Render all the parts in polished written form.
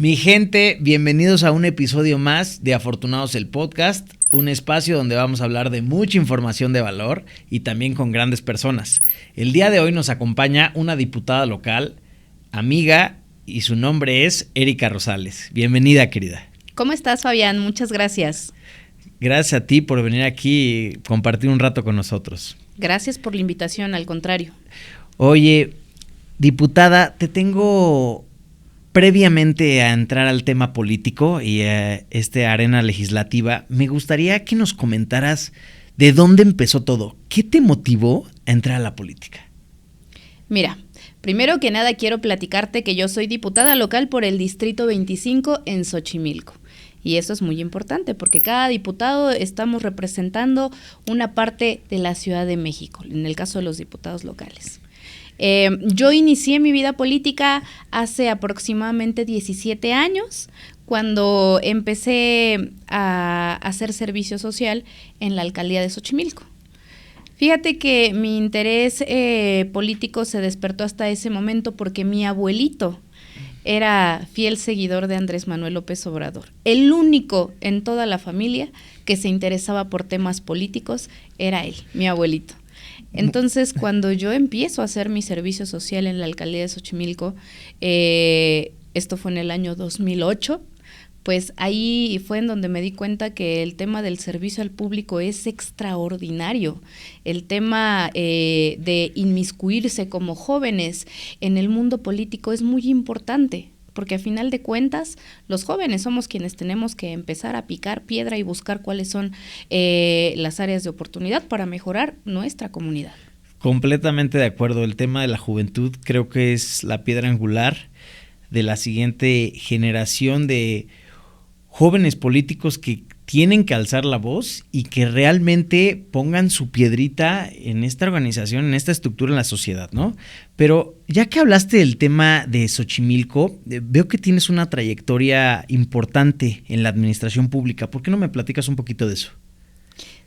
Mi gente, bienvenidos a un episodio más de Afortunados el Podcast, un espacio donde vamos a hablar de mucha información de valor y también con grandes personas. El día de hoy nos acompaña una diputada local, amiga, y su nombre es Erika Rosales. Bienvenida, querida. ¿Cómo estás, Fabián? Muchas gracias. Gracias a ti por venir aquí y compartir un rato con nosotros. Gracias por la invitación, al contrario. Oye, diputada, te tengo... Previamente a entrar al tema político y a esta arena legislativa, me gustaría que nos comentaras de dónde empezó todo. ¿Qué te motivó a entrar a la política? Mira, primero que nada quiero platicarte que yo soy diputada local por el Distrito 25 en Xochimilco. Y eso es muy importante porque cada diputado estamos representando una parte de la Ciudad de México, en el caso de los diputados locales. Yo inicié mi vida política hace aproximadamente 17 años, cuando empecé a hacer servicio social en la alcaldía de Xochimilco. Fíjate que mi interés político se despertó hasta ese momento porque mi abuelito era fiel seguidor de Andrés Manuel López Obrador. El único en toda la familia que se interesaba por temas políticos era él, mi abuelito. Entonces, cuando yo empiezo a hacer mi servicio social en la alcaldía de Xochimilco, esto fue en el año 2008, pues ahí fue en donde me di cuenta que el tema del servicio al público es extraordinario. El tema de inmiscuirse como jóvenes en el mundo político es muy importante, porque a final de cuentas los jóvenes somos quienes tenemos que empezar a picar piedra y buscar cuáles son las áreas de oportunidad para mejorar nuestra comunidad. Completamente de acuerdo, el tema de la juventud creo que es la piedra angular de la siguiente generación de jóvenes políticos que tienen que alzar la voz y que realmente pongan su piedrita en esta organización, en esta estructura en la sociedad, ¿no? Pero ya que hablaste del tema de Xochimilco, veo que tienes una trayectoria importante en la administración pública. ¿Por qué no me platicas un poquito de eso?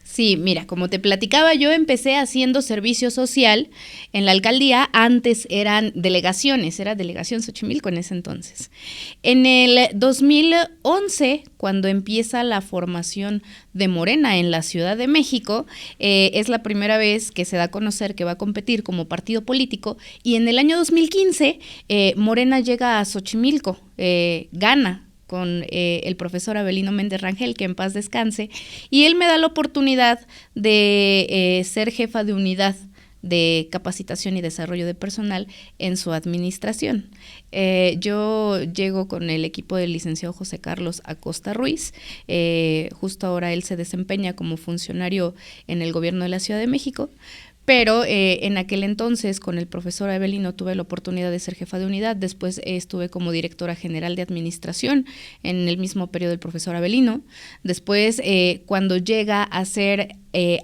Sí, mira, como te platicaba, yo empecé haciendo servicio social en la alcaldía. Antes eran delegaciones, era Delegación Xochimilco en ese entonces. En el 2011, cuando empieza la formación de Morena en la Ciudad de México, es la primera vez que se da a conocer que va a competir como partido político, y en el año 2015 Morena llega a Xochimilco, gana con el profesor Avelino Méndez Rangel, que en paz descanse, y él me da la oportunidad de ser jefa de unidad de capacitación y desarrollo de personal en su administración. Yo llego con el equipo del licenciado José Carlos Acosta Ruiz, justo ahora él se desempeña como funcionario en el gobierno de la Ciudad de México, pero en aquel entonces con el profesor Avelino tuve la oportunidad de ser jefa de unidad. Después estuve como directora general de administración en el mismo periodo del profesor Avelino. Después cuando llega a ser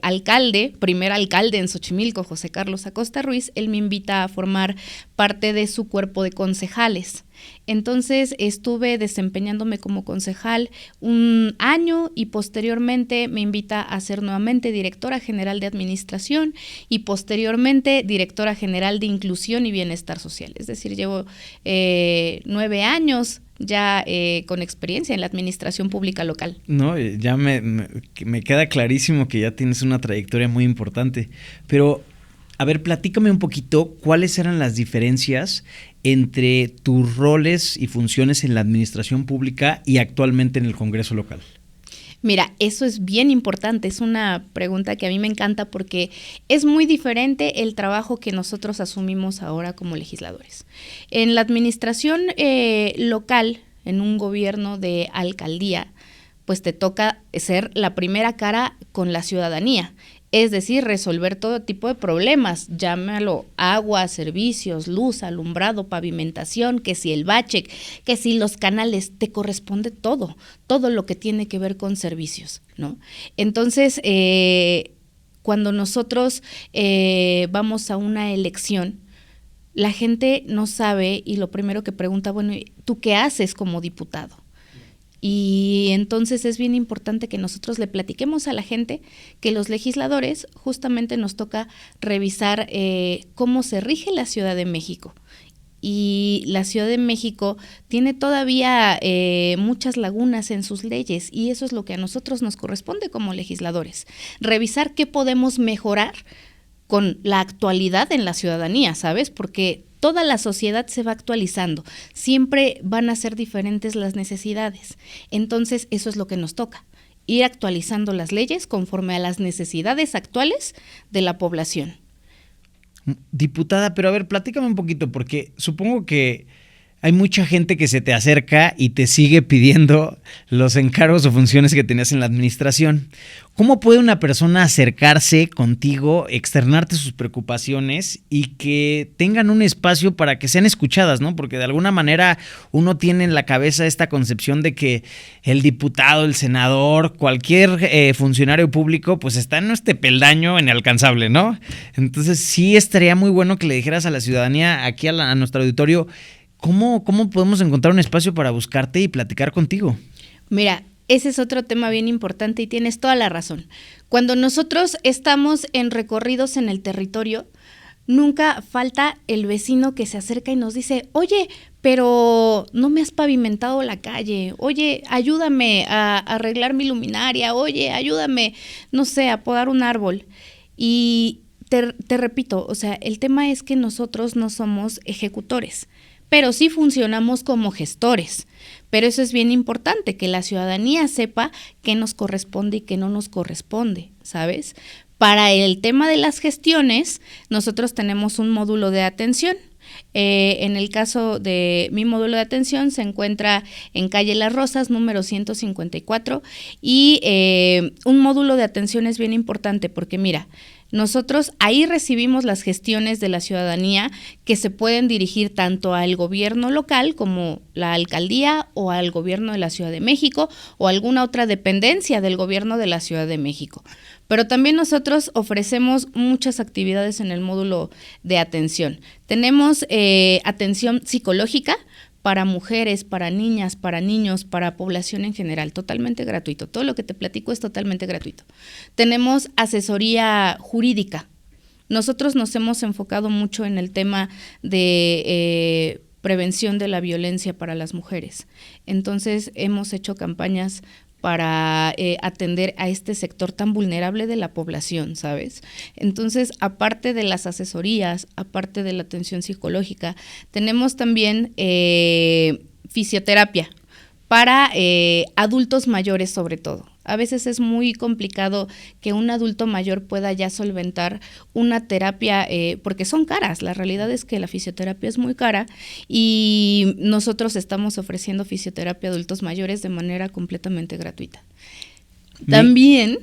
alcalde, primer alcalde en Xochimilco, José Carlos Acosta Ruiz, él me invita a formar parte de su cuerpo de concejales. Entonces estuve desempeñándome como concejal un año y posteriormente me invita a ser nuevamente directora general de administración y posteriormente directora general de inclusión y bienestar social. Es decir, llevo 9 años ya con experiencia en la administración pública local. No, ya me queda clarísimo que ya tienes una trayectoria muy importante, pero a ver, platícame un poquito cuáles eran las diferencias entre tus roles y funciones en la administración pública y actualmente en el Congreso local. Mira, eso es bien importante, es una pregunta que a mí me encanta porque es muy diferente el trabajo que nosotros asumimos ahora como legisladores. En la administración local, en un gobierno de alcaldía, pues te toca ser la primera cara con la ciudadanía. Es decir, resolver todo tipo de problemas, llámalo agua, servicios, luz, alumbrado, pavimentación, que si el bache, que si los canales, te corresponde todo lo que tiene que ver con servicios, ¿no? Entonces, cuando nosotros vamos a una elección, la gente no sabe y lo primero que pregunta, bueno, ¿tú qué haces como diputado? Y entonces es bien importante que nosotros le platiquemos a la gente que los legisladores justamente nos toca revisar cómo se rige la Ciudad de México y la Ciudad de México tiene todavía muchas lagunas en sus leyes y eso es lo que a nosotros nos corresponde como legisladores, revisar qué podemos mejorar con la actualidad en la ciudadanía, ¿sabes? Porque toda la sociedad se va actualizando, siempre van a ser diferentes las necesidades, entonces eso es lo que nos toca, ir actualizando las leyes conforme a las necesidades actuales de la población. Diputada, pero a ver, platícame un poquito, porque supongo que hay mucha gente que se te acerca y te sigue pidiendo los encargos o funciones que tenías en la administración. ¿Cómo puede una persona acercarse contigo, externarte sus preocupaciones y que tengan un espacio para que sean escuchadas, ¿no? Porque de alguna manera uno tiene en la cabeza esta concepción de que el diputado, el senador, cualquier funcionario público, pues está en este peldaño inalcanzable, ¿no? Entonces sí estaría muy bueno que le dijeras a la ciudadanía, aquí a nuestro auditorio, ¿cómo podemos encontrar un espacio para buscarte y platicar contigo? Mira, ese es otro tema bien importante y tienes toda la razón. Cuando nosotros estamos en recorridos en el territorio, nunca falta el vecino que se acerca y nos dice, oye, pero no me has pavimentado la calle, oye, ayúdame a arreglar mi luminaria, oye, ayúdame, no sé, a podar un árbol. Y te repito, o sea, el tema es que nosotros no somos ejecutores, pero sí funcionamos como gestores. Pero eso es bien importante, que la ciudadanía sepa qué nos corresponde y qué no nos corresponde, ¿sabes? Para el tema de las gestiones, nosotros tenemos un módulo de atención. En el caso de mi módulo de atención se encuentra en calle Las Rosas, número 154, y un módulo de atención es bien importante porque mira, nosotros ahí recibimos las gestiones de la ciudadanía que se pueden dirigir tanto al gobierno local como la alcaldía o al gobierno de la Ciudad de México o alguna otra dependencia del gobierno de la Ciudad de México. Pero también nosotros ofrecemos muchas actividades en el módulo de atención. Tenemos atención psicológica para mujeres, para niñas, para niños, para población en general, totalmente gratuito. Todo lo que te platico es totalmente gratuito. Tenemos asesoría jurídica. Nosotros nos hemos enfocado mucho en el tema de prevención de la violencia para las mujeres. Entonces, hemos hecho campañas para atender a este sector tan vulnerable de la población, ¿sabes? Entonces, aparte de las asesorías, aparte de la atención psicológica, tenemos también fisioterapia para adultos mayores sobre todo. A veces es muy complicado que un adulto mayor pueda ya solventar una terapia, porque son caras. La realidad es que la fisioterapia es muy cara y nosotros estamos ofreciendo fisioterapia a adultos mayores de manera completamente gratuita. También,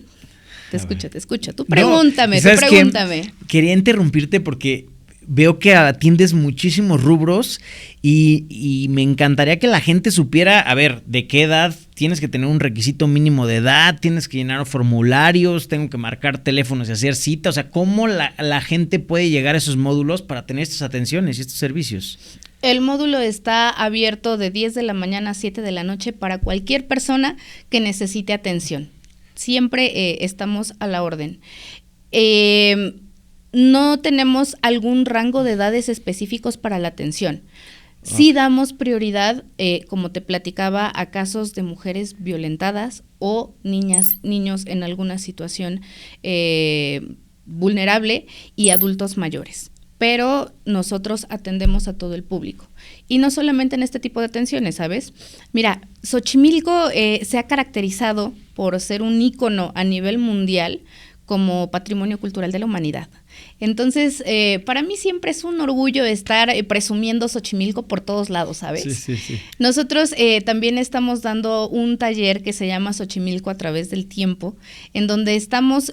te escucho. Tú pregúntame, no, tú pregúntame. Quería interrumpirte porque veo que atiendes muchísimos rubros y me encantaría que la gente supiera, a ver, de qué edad tienes que tener un requisito mínimo de edad, tienes que llenar formularios, tengo que marcar teléfonos y hacer cita, o sea, ¿cómo la gente puede llegar a esos módulos para tener estas atenciones y estos servicios? El módulo está abierto de 10 de la mañana a 7 de la noche para cualquier persona que necesite atención. Siempre estamos a la orden. No tenemos algún rango de edades específicos para la atención. Sí damos prioridad, como te platicaba, a casos de mujeres violentadas o niños en alguna situación vulnerable y adultos mayores. Pero nosotros atendemos a todo el público. Y no solamente en este tipo de atenciones, ¿sabes? Mira, Xochimilco se ha caracterizado por ser un ícono a nivel mundial como patrimonio cultural de la humanidad. Entonces, para mí siempre es un orgullo estar presumiendo Xochimilco por todos lados, ¿sabes? Sí. Nosotros también estamos dando un taller que se llama Xochimilco a través del tiempo, en donde estamos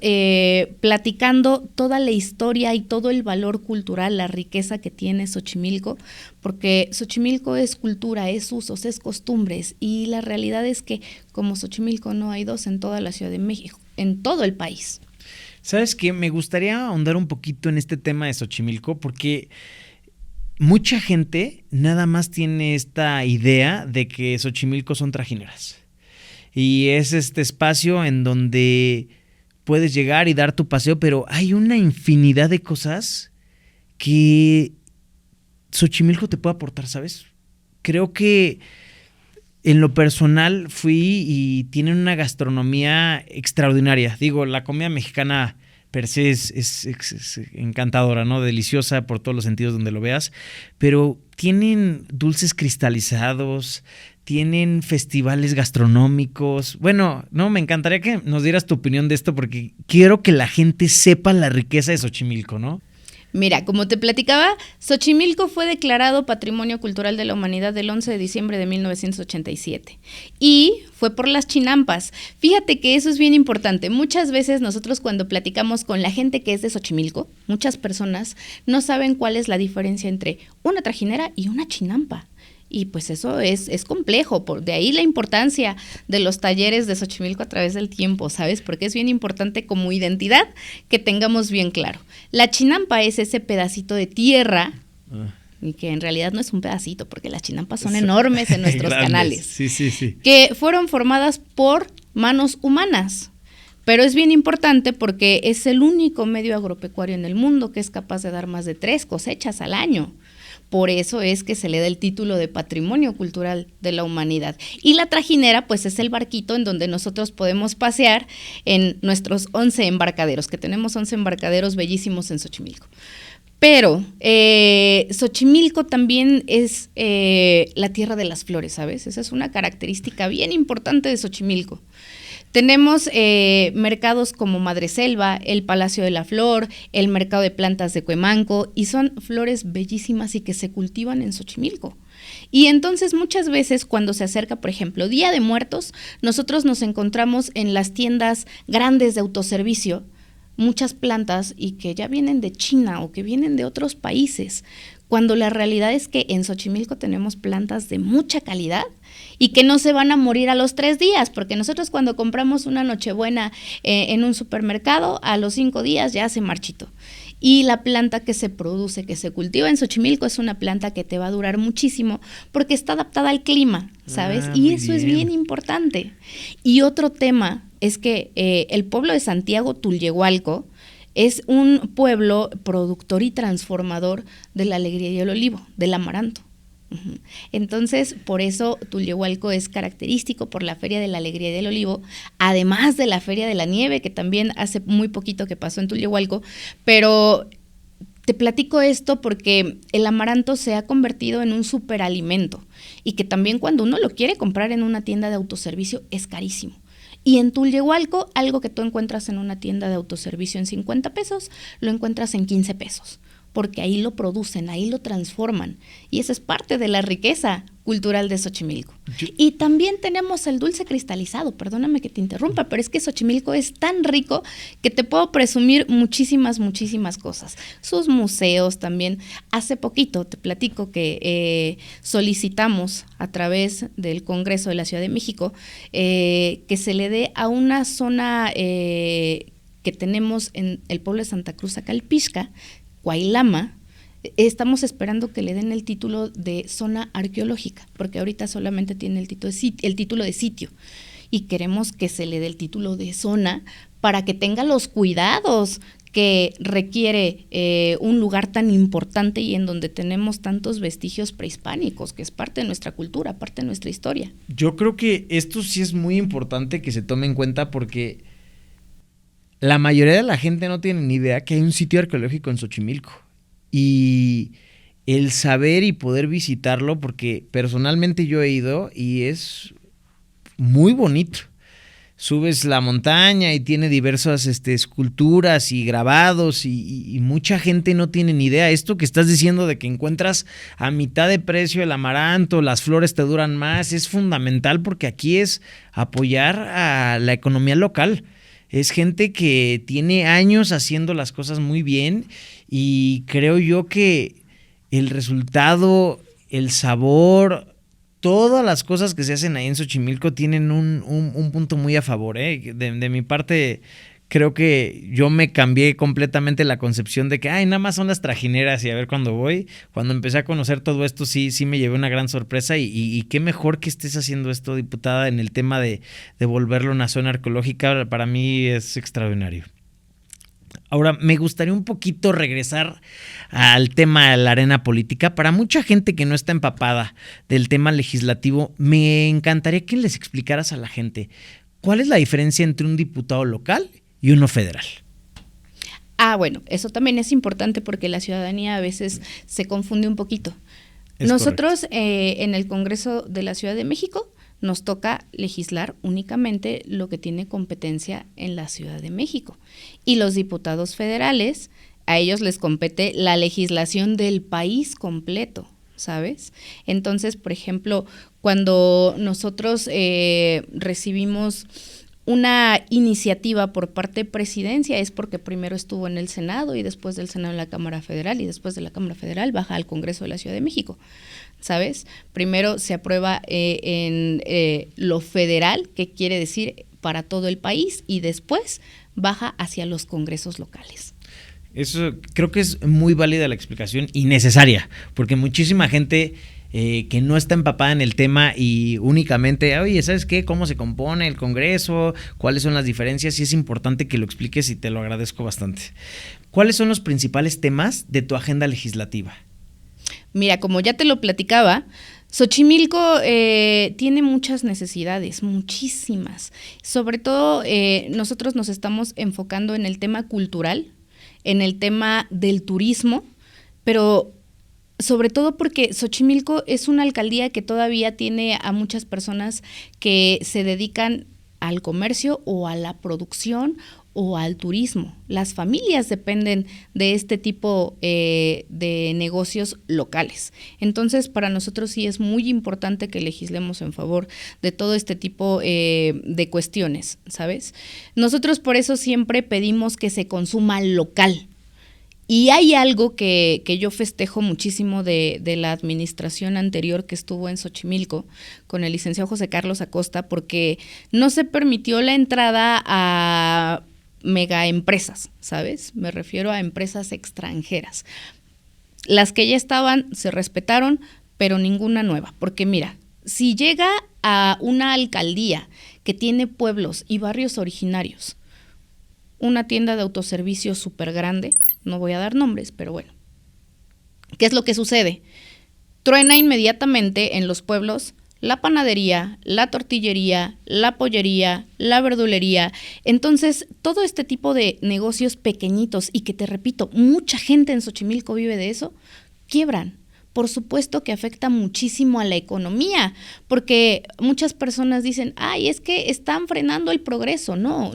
platicando toda la historia y todo el valor cultural, la riqueza que tiene Xochimilco, porque Xochimilco es cultura, es usos, es costumbres, y la realidad es que como Xochimilco no hay dos en toda la Ciudad de México, en todo el país. ¿Sabes qué? Me gustaría ahondar un poquito en este tema de Xochimilco porque mucha gente nada más tiene esta idea de que Xochimilco son trajineras. Y es este espacio en donde puedes llegar y dar tu paseo, pero hay una infinidad de cosas que Xochimilco te puede aportar, ¿sabes? Creo que en lo personal fui y tienen una gastronomía extraordinaria. Digo, la comida mexicana per se es encantadora, ¿no? Deliciosa por todos los sentidos donde lo veas, pero tienen dulces cristalizados, tienen festivales gastronómicos. Bueno, no, me encantaría que nos dieras tu opinión de esto porque quiero que la gente sepa la riqueza de Xochimilco, ¿no? Mira, como te platicaba, Xochimilco fue declarado Patrimonio Cultural de la Humanidad el 11 de diciembre de 1987 y fue por las chinampas. Fíjate que eso es bien importante. Muchas veces nosotros cuando platicamos con la gente que es de Xochimilco, muchas personas no saben cuál es la diferencia entre una trajinera y una chinampa. Y pues eso es complejo, de ahí la importancia de los talleres de Xochimilco a través del tiempo, ¿sabes? Porque es bien importante como identidad que tengamos bien claro. La chinampa es ese pedacito de tierra, y que en realidad no es un pedacito, porque las chinampas son enormes en nuestros canales, sí. Que fueron formadas por manos humanas. Pero es bien importante porque es el único medio agropecuario en el mundo que es capaz de dar más de 3 cosechas al año. Por eso es que se le da el título de Patrimonio Cultural de la Humanidad. Y la trajinera, pues es el barquito en donde nosotros podemos pasear en nuestros 11 embarcaderos, que tenemos 11 embarcaderos bellísimos en Xochimilco. Pero Xochimilco también es la tierra de las flores, ¿sabes? Esa es una característica bien importante de Xochimilco. Tenemos mercados como Madreselva, el Palacio de la Flor, el Mercado de Plantas de Cuemanco, y son flores bellísimas y que se cultivan en Xochimilco. Y entonces muchas veces cuando se acerca, por ejemplo, Día de Muertos, nosotros nos encontramos en las tiendas grandes de autoservicio muchas plantas y que ya vienen de China o que vienen de otros países, cuando la realidad es que en Xochimilco tenemos plantas de mucha calidad y que no se van a morir a los 3 días, porque nosotros cuando compramos una Nochebuena en un supermercado, a los 5 días ya se marchitó. Y la planta que se produce, que se cultiva en Xochimilco, es una planta que te va a durar muchísimo porque está adaptada al clima, ¿sabes? Y eso es bien importante. Y otro tema es que el pueblo de Santiago Tulyehualco es un pueblo productor y transformador de la alegría y el olivo, del amaranto. Entonces, por eso Tulyehualco es característico por la Feria de la Alegría y del Olivo, además de la Feria de la Nieve, que también hace muy poquito que pasó en Tulyehualco, pero te platico esto porque el amaranto se ha convertido en un superalimento y que también cuando uno lo quiere comprar en una tienda de autoservicio es carísimo. Y en Tulyehualco, algo que tú encuentras en una tienda de autoservicio en 50 pesos, lo encuentras en 15 pesos. Porque ahí lo producen, ahí lo transforman. Y esa es parte de la riqueza cultural de Xochimilco. Y también tenemos el dulce cristalizado, perdóname que te interrumpa, pero es que Xochimilco es tan rico que te puedo presumir muchísimas cosas. Sus museos también. Hace poquito te platico que solicitamos a través del Congreso de la Ciudad de México que se le dé a una zona que tenemos en el pueblo de Santa Cruz, Acalpixca, Cuailama, estamos esperando que le den el título de zona arqueológica, porque ahorita solamente tiene el título de sitio, y queremos que se le dé el título de zona para que tenga los cuidados que requiere un lugar tan importante y en donde tenemos tantos vestigios prehispánicos, que es parte de nuestra cultura, parte de nuestra historia. Yo creo que esto sí es muy importante que se tome en cuenta porque la mayoría de la gente no tiene ni idea que hay un sitio arqueológico en Xochimilco. Y el saber y poder visitarlo, porque personalmente yo he ido y es muy bonito. Subes la montaña y tiene diversas esculturas y grabados y mucha gente no tiene ni idea. Esto que estás diciendo de que encuentras a mitad de precio el amaranto, las flores te duran más, es fundamental porque aquí es apoyar a la economía local. Es gente que tiene años haciendo las cosas muy bien y creo yo que el resultado, el sabor, todas las cosas que se hacen ahí en Xochimilco tienen un punto muy a favor. De mi parte, creo que yo me cambié completamente la concepción de que nada más son las trajineras y a ver cuándo voy. Cuando empecé a conocer todo esto, sí me llevé una gran sorpresa y qué mejor que estés haciendo esto, diputada, en el tema de volverlo una zona arqueológica. Para mí es extraordinario. Ahora, me gustaría un poquito regresar al tema de la arena política. Para mucha gente que no está empapada del tema legislativo, me encantaría que les explicaras a la gente cuál es la diferencia entre un diputado local y uno federal. Bueno, eso también es importante porque la ciudadanía a veces se confunde un poquito. Nosotros en el Congreso de la Ciudad de México nos toca legislar únicamente lo que tiene competencia en la Ciudad de México. Y los diputados federales, a ellos les compete la legislación del país completo, ¿sabes? Entonces, por ejemplo, cuando nosotros recibimos una iniciativa por parte de presidencia, es porque primero estuvo en el Senado y después del Senado en la Cámara Federal y después de la Cámara Federal baja al Congreso de la Ciudad de México, ¿sabes? Primero se aprueba en lo federal, que quiere decir para todo el país, y después baja hacia los congresos locales. Eso creo que es muy válida la explicación y necesaria, porque muchísima gente que no está empapada en el tema y únicamente, oye, ¿sabes qué? ¿Cómo se compone el Congreso? ¿Cuáles son las diferencias? Y es importante que lo expliques y te lo agradezco bastante. ¿Cuáles son los principales temas de tu agenda legislativa? Mira, como ya te lo platicaba, Xochimilco tiene muchas necesidades, muchísimas. Sobre todo, nosotros nos estamos enfocando en el tema cultural, en el tema del turismo, pero sobre todo porque Xochimilco es una alcaldía que todavía tiene a muchas personas que se dedican al comercio o a la producción o al turismo. Las familias dependen de este tipo de negocios locales. Entonces, para nosotros sí es muy importante que legislemos en favor de todo este tipo de cuestiones, ¿sabes? Nosotros por eso siempre pedimos que se consuma local. Y hay algo que yo festejo muchísimo de la administración anterior que estuvo en Xochimilco con el licenciado José Carlos Acosta, porque no se permitió la entrada a mega empresas, ¿sabes? Me refiero a empresas extranjeras. Las que ya estaban se respetaron, pero ninguna nueva, porque mira, si llega a una alcaldía que tiene pueblos y barrios originarios, una tienda de autoservicio súper grande, no voy a dar nombres, pero bueno, ¿qué es lo que sucede? Truena inmediatamente en los pueblos la panadería, la tortillería, la pollería, la verdulería. Entonces, todo este tipo de negocios pequeñitos y que te repito, mucha gente en Xochimilco vive de eso, quiebran. Por supuesto que afecta muchísimo a la economía, porque muchas personas dicen, ay, es que están frenando el progreso. No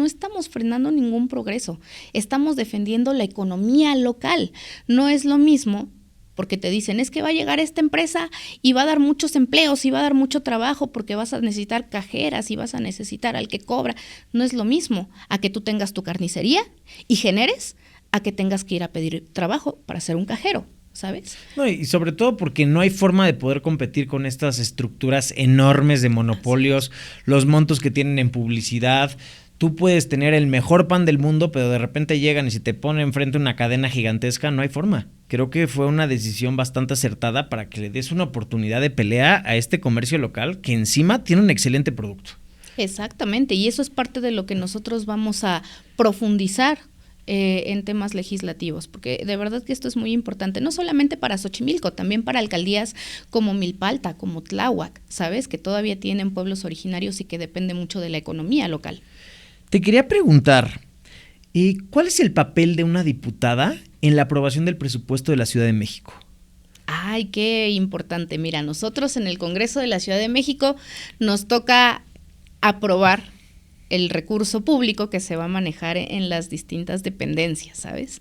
estamos frenando ningún progreso. Estamos defendiendo la economía local. No es lo mismo, porque te dicen, es que va a llegar esta empresa y va a dar muchos empleos y va a dar mucho trabajo porque vas a necesitar cajeras y vas a necesitar al que cobra. No es lo mismo a que tú tengas tu carnicería y generes a que tengas que ir a pedir trabajo para ser un cajero, ¿sabes? No, y sobre todo porque no hay forma de poder competir con estas estructuras enormes de monopolios, los montos que tienen en publicidad. Tú puedes tener el mejor pan del mundo, pero de repente llegan y si te ponen enfrente una cadena gigantesca, no hay forma. Creo que fue una decisión bastante acertada para que le des una oportunidad de pelea a este comercio local que encima tiene un excelente producto. Exactamente, y eso es parte de lo que nosotros vamos a profundizar en temas legislativos, porque de verdad que esto es muy importante, no solamente para Xochimilco, también para alcaldías como Milpalta, como Tláhuac, ¿sabes? Que todavía tienen pueblos originarios y que depende mucho de la economía local. Te quería preguntar, ¿cuál es el papel de una diputada en la aprobación del presupuesto de la Ciudad de México? Ay, qué importante. Mira, nosotros en el Congreso de la Ciudad de México nos toca aprobar el recurso público que se va a manejar en las distintas dependencias, ¿sabes?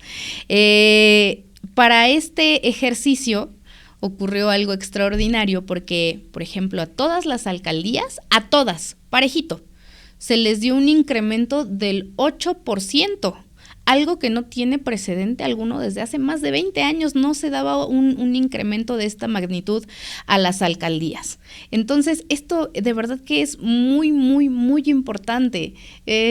Para este ejercicio ocurrió algo extraordinario porque, por ejemplo, a todas las alcaldías, a todas, parejito, se les dio un incremento del 8%, algo que no tiene precedente alguno desde hace más de 20 años, no se daba un incremento de esta magnitud a las alcaldías. Entonces, esto de verdad que es muy, muy, muy importante.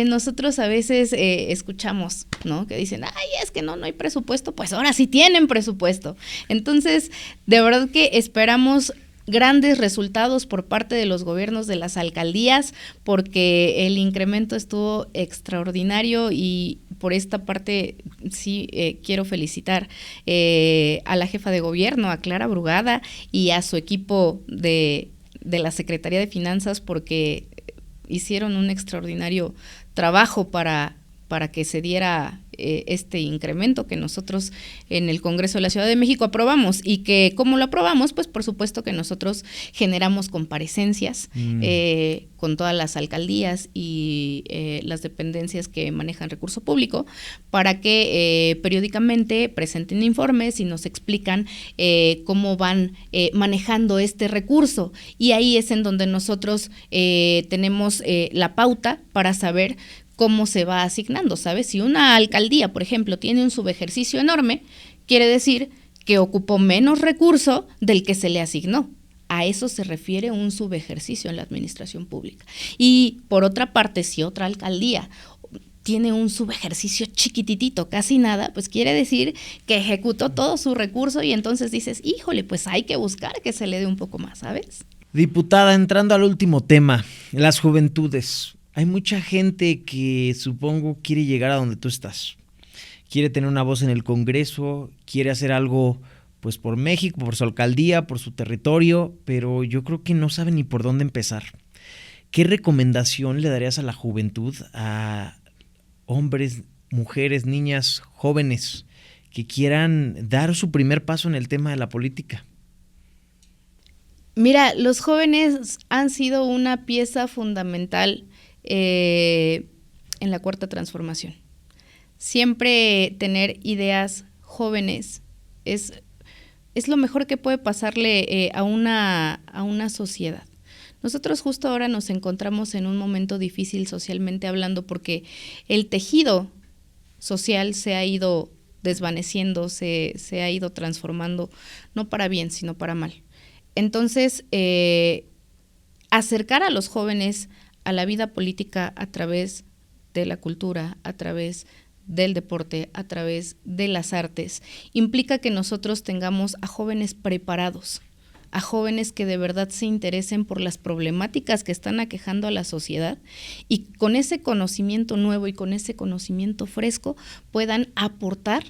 Nosotros a veces escuchamos, ¿no? Que dicen, ay, es que no hay presupuesto, pues ahora sí tienen presupuesto. Entonces, de verdad que esperamos grandes resultados por parte de los gobiernos de las alcaldías, porque el incremento estuvo extraordinario y por esta parte sí quiero felicitar a la jefa de gobierno, a Clara Brugada, y a su equipo de la Secretaría de Finanzas, porque hicieron un extraordinario trabajo para que se diera este incremento que nosotros en el Congreso de la Ciudad de México aprobamos, y que ¿cómo lo aprobamos? Pues por supuesto que nosotros generamos comparecencias con todas las alcaldías y las dependencias que manejan recurso público para que periódicamente presenten informes y nos explican cómo van manejando este recurso, y ahí es en donde nosotros tenemos la pauta para saber cómo se va asignando, ¿sabes? Si una alcaldía, por ejemplo, tiene un subejercicio enorme, quiere decir que ocupó menos recurso del que se le asignó. A eso se refiere un subejercicio en la administración pública. Y por otra parte, si otra alcaldía tiene un subejercicio chiquititito, casi nada, pues quiere decir que ejecutó todo su recurso, y entonces dices, híjole, pues hay que buscar que se le dé un poco más, ¿sabes? Diputada, entrando al último tema, las juventudes. Hay mucha gente que supongo quiere llegar a donde tú estás, quiere tener una voz en el Congreso, quiere hacer algo pues por México, por su alcaldía, por su territorio, pero yo creo que no sabe ni por dónde empezar. ¿Qué recomendación le darías a la juventud, a hombres, mujeres, niñas, jóvenes que quieran dar su primer paso en el tema de la política? Mira, los jóvenes han sido una pieza fundamental en la Cuarta Transformación. Siempre tener ideas jóvenes es lo mejor que puede pasarle a una sociedad. Nosotros justo ahora nos encontramos en un momento difícil socialmente hablando, porque el tejido social se ha ido desvaneciendo, se ha ido transformando, no para bien, sino para mal. Entonces, acercar a los jóvenes a la vida política a través de la cultura, a través del deporte, a través de las artes, implica que nosotros tengamos a jóvenes preparados, a jóvenes que de verdad se interesen por las problemáticas que están aquejando a la sociedad, y con ese conocimiento nuevo y con ese conocimiento fresco puedan aportar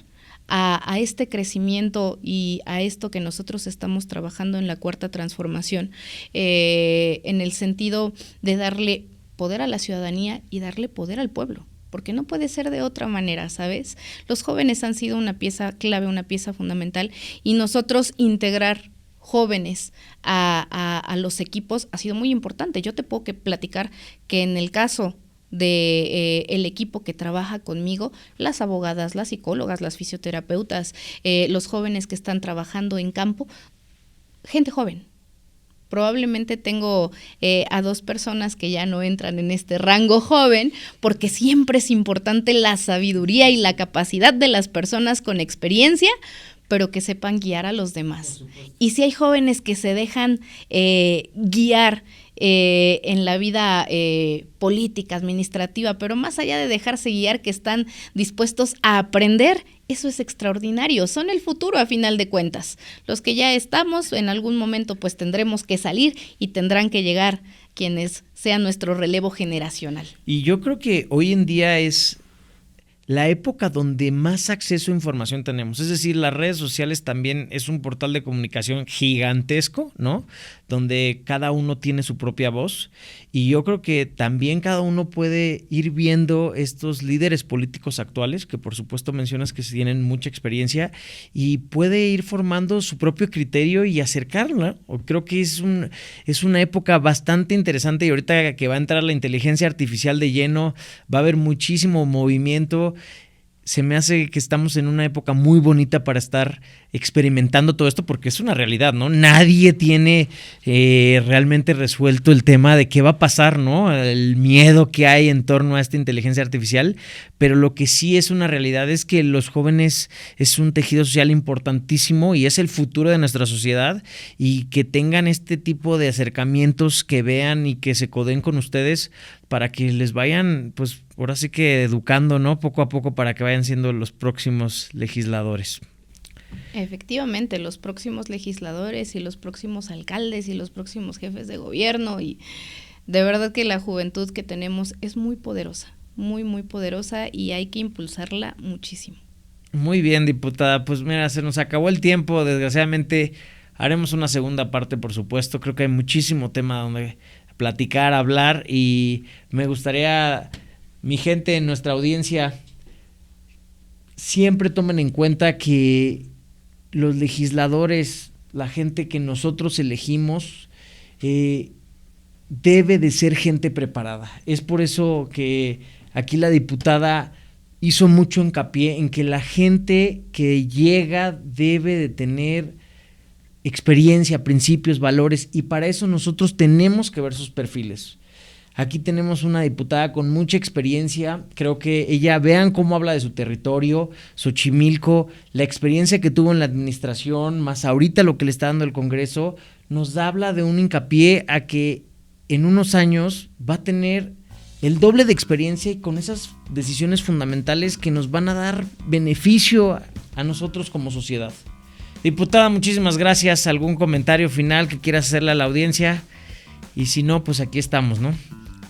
a este crecimiento y a esto que nosotros estamos trabajando en la Cuarta Transformación, en el sentido de darle poder a la ciudadanía y darle poder al pueblo, porque no puede ser de otra manera, ¿sabes? Los jóvenes han sido una pieza clave, una pieza fundamental, y nosotros integrar jóvenes a los equipos ha sido muy importante. Yo te puedo platicar que en el caso de el equipo que trabaja conmigo, las abogadas, las psicólogas, las fisioterapeutas, los jóvenes que están trabajando en campo, gente joven. Probablemente tengo a 2 personas que ya no entran en este rango joven, porque siempre es importante la sabiduría y la capacidad de las personas con experiencia, pero que sepan guiar a los demás. Y si hay jóvenes que se dejan guiar en la vida política, administrativa, pero más allá de dejarse guiar, que están dispuestos a aprender, eso es extraordinario. Son el futuro a final de cuentas. Los que ya estamos, en algún momento pues tendremos que salir y tendrán que llegar quienes sean nuestro relevo generacional. Y yo creo que hoy en día es la época donde más acceso a información tenemos. Es decir, las redes sociales también es un portal de comunicación gigantesco, ¿no? Donde cada uno tiene su propia voz, y yo creo que también cada uno puede ir viendo estos líderes políticos actuales, que por supuesto mencionas que tienen mucha experiencia, y puede ir formando su propio criterio y acercarlo, ¿no? Creo que es una época bastante interesante, y ahorita que va a entrar la inteligencia artificial de lleno, va a haber muchísimo movimiento. Se me hace que estamos en una época muy bonita para estar experimentando todo esto, porque es una realidad, ¿no? Nadie tiene realmente resuelto el tema de qué va a pasar, ¿no? El miedo que hay en torno a esta inteligencia artificial, pero lo que sí es una realidad es que los jóvenes es un tejido social importantísimo y es el futuro de nuestra sociedad, y que tengan este tipo de acercamientos, que vean y que se codeen con ustedes para que les vayan, pues ahora sí que educando, ¿no? Poco a poco, para que vayan siendo los próximos legisladores. Efectivamente, los próximos legisladores y los próximos alcaldes y los próximos jefes de gobierno, y de verdad que la juventud que tenemos es muy poderosa, muy, muy poderosa, y hay que impulsarla muchísimo. Muy bien, diputada. Pues mira, se nos acabó el tiempo, desgraciadamente. Haremos una segunda parte, por supuesto. Creo que hay muchísimo tema donde platicar, hablar, y me gustaría, mi gente, nuestra audiencia, siempre tomen en cuenta que los legisladores, la gente que nosotros elegimos, debe de ser gente preparada. Es por eso que aquí la diputada hizo mucho hincapié en que la gente que llega debe de tener experiencia, principios, valores, y para eso nosotros tenemos que ver sus perfiles. Aquí tenemos una diputada con mucha experiencia. Creo que ella, vean cómo habla de su territorio, Xochimilco, la experiencia que tuvo en la administración, más ahorita lo que le está dando el Congreso, nos habla de un hincapié a que en unos años va a tener el doble de experiencia, y con esas decisiones fundamentales que nos van a dar beneficio a nosotros como sociedad. Diputada, muchísimas gracias. ¿Algún comentario final que quieras hacerle a la audiencia? Y si no, pues aquí estamos, ¿no?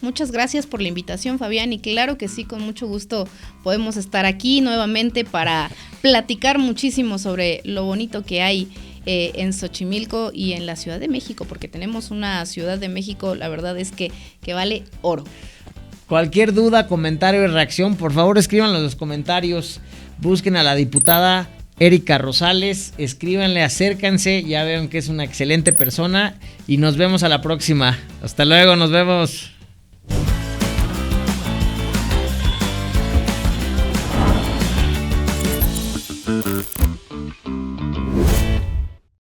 Muchas gracias por la invitación, Fabián, y claro que sí, con mucho gusto podemos estar aquí nuevamente para platicar muchísimo sobre lo bonito que hay en Xochimilco y en la Ciudad de México, porque tenemos una Ciudad de México, la verdad es que vale oro. Cualquier duda, comentario y reacción, por favor escríbanlo en los comentarios. Busquen a la diputada Erika Rosales, escríbanle, acérquense, ya vean que es una excelente persona, y nos vemos a la próxima. Hasta luego, nos vemos.